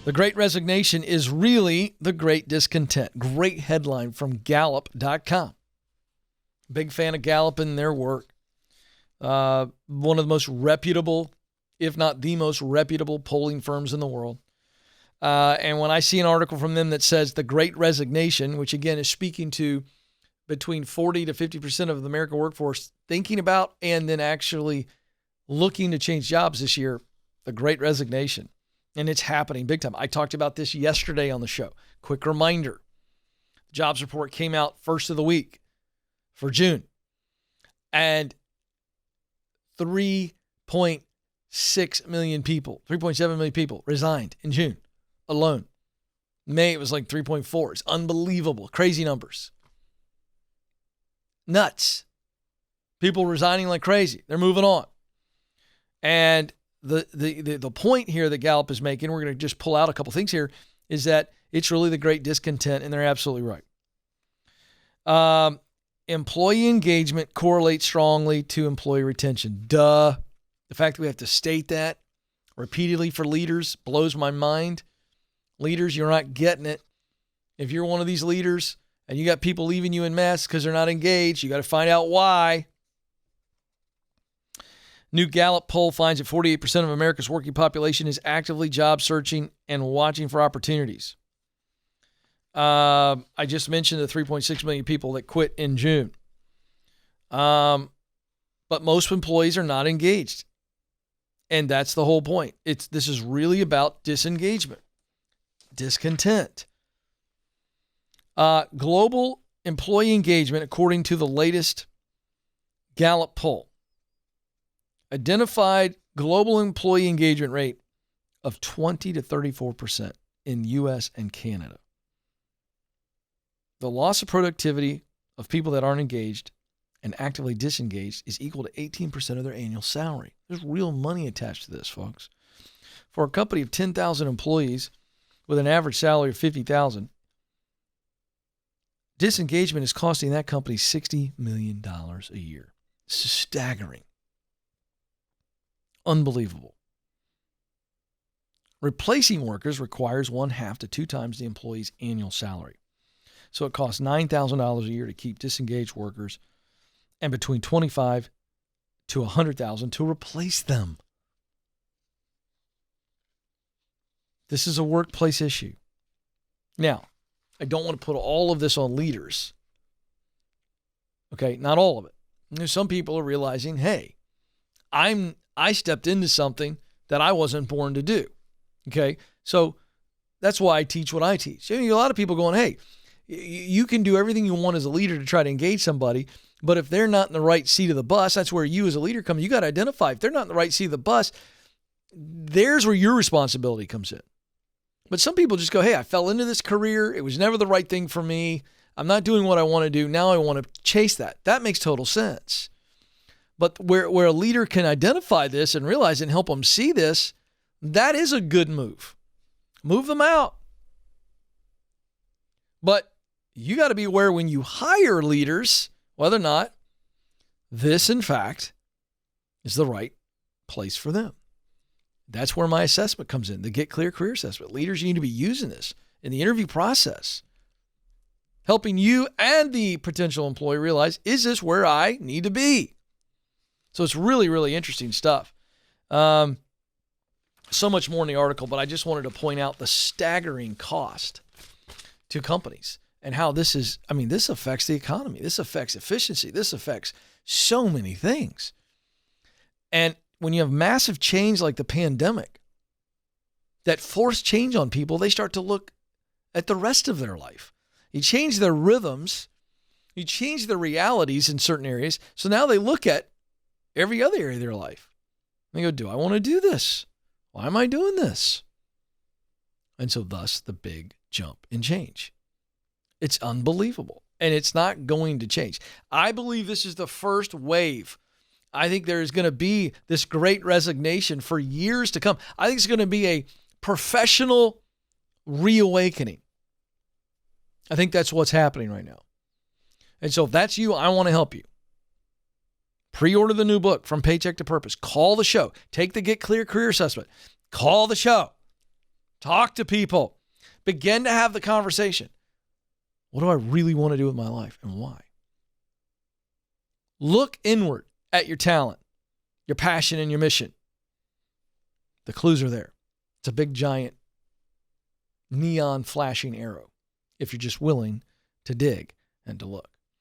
The Great Resignation is really the Great Discontent. Great headline from Gallup.com. Big fan of Gallup and their work. One of the most reputable, if not the most reputable polling firms in the world. And when I see an article from them that says the Great Resignation, which again is speaking to between 40 to 50% of the American workforce thinking about and then actually looking to change jobs this year, the Great Resignation. And it's happening big time. I talked about this yesterday on the show. Quick reminder. The jobs report came out first of the week for June. And 3.6 million people, 3.7 million people resigned in June alone. May, it was like 3.4. It's unbelievable. Crazy numbers. Nuts. People resigning like crazy. They're moving on. And the point here that Gallup is making, we're going to just pull out a couple things here, is that it's really the Great Discontent, and they're absolutely right. Employee engagement correlates strongly to employee retention. Duh. The fact that we have to state that repeatedly for leaders blows my mind. Leaders, you're not getting it. If you're one of these leaders and you got people leaving you in mass because they're not engaged, you got to find out why. New Gallup poll finds that 48% of America's working population is actively job searching and watching for opportunities. I just mentioned the 3.6 million people that quit in June. But most employees are not engaged. And that's the whole point. This is really about disengagement, discontent. Global employee engagement, according to the latest Gallup poll, identified global employee engagement rate of 20 to 34% in U.S. and Canada. The loss of productivity of people that aren't engaged and actively disengaged is equal to 18% of their annual salary. There's real money attached to this, folks. For a company of 10,000 employees with an average salary of $50,000, disengagement is costing that company $60 million a year. This is staggering. Unbelievable. Replacing workers requires 1/2 to 2 times the employee's annual salary. So it costs $9,000 a year to keep disengaged workers and between $25,000 to $100,000 to replace them. This is a workplace issue. Now, I don't want to put all of this on leaders. Okay, not all of it. There's some people are realizing, hey, I stepped into something that I wasn't born to do. Okay, so that's why I teach what I teach. A lot of people going, hey, you can do everything you want as a leader to try to engage somebody, but if they're not in the right seat of the bus, that's where you as a leader come. You got to identify if they're not in the right seat of the bus. There's where your responsibility comes in. But some people just go, hey, I fell into this career. It was never the right thing for me. I'm not doing what I want to do. Now I want to chase that. That makes total sense. But where a leader can identify this and realize and help them see this, that is a good move. Move them out. But you got to be aware when you hire leaders, whether or not this, in fact, is the right place for them. That's where my assessment comes in, the Get Clear Career Assessment. Leaders, you need to be using this in the interview process, helping you and the potential employee realize, is this where I need to be? So it's really, really interesting stuff. So much more in the article, but I just wanted to point out the staggering cost to companies and how this affects the economy. This affects efficiency. This affects so many things. And when you have massive change like the pandemic that force change on people, they start to look at the rest of their life. You change their rhythms. You change their realities in certain areas. So now they look at every other area of their life. They go, do I want to do this? Why am I doing this? And so thus the big jump in change. It's unbelievable. And it's not going to change. I believe this is the first wave. I think there's going to be this great resignation for years to come. I think it's going to be a professional reawakening. I think that's what's happening right now. And so if that's you, I want to help you. Pre-order the new book, From Paycheck to Purpose. Call the show. Take the Get Clear Career Assessment. Call the show. Talk to people. Begin to have the conversation. What do I really want to do with my life and why? Look inward at your talent, your passion, and your mission. The clues are there. It's a big, giant, neon flashing arrow if you're just willing to dig and to look.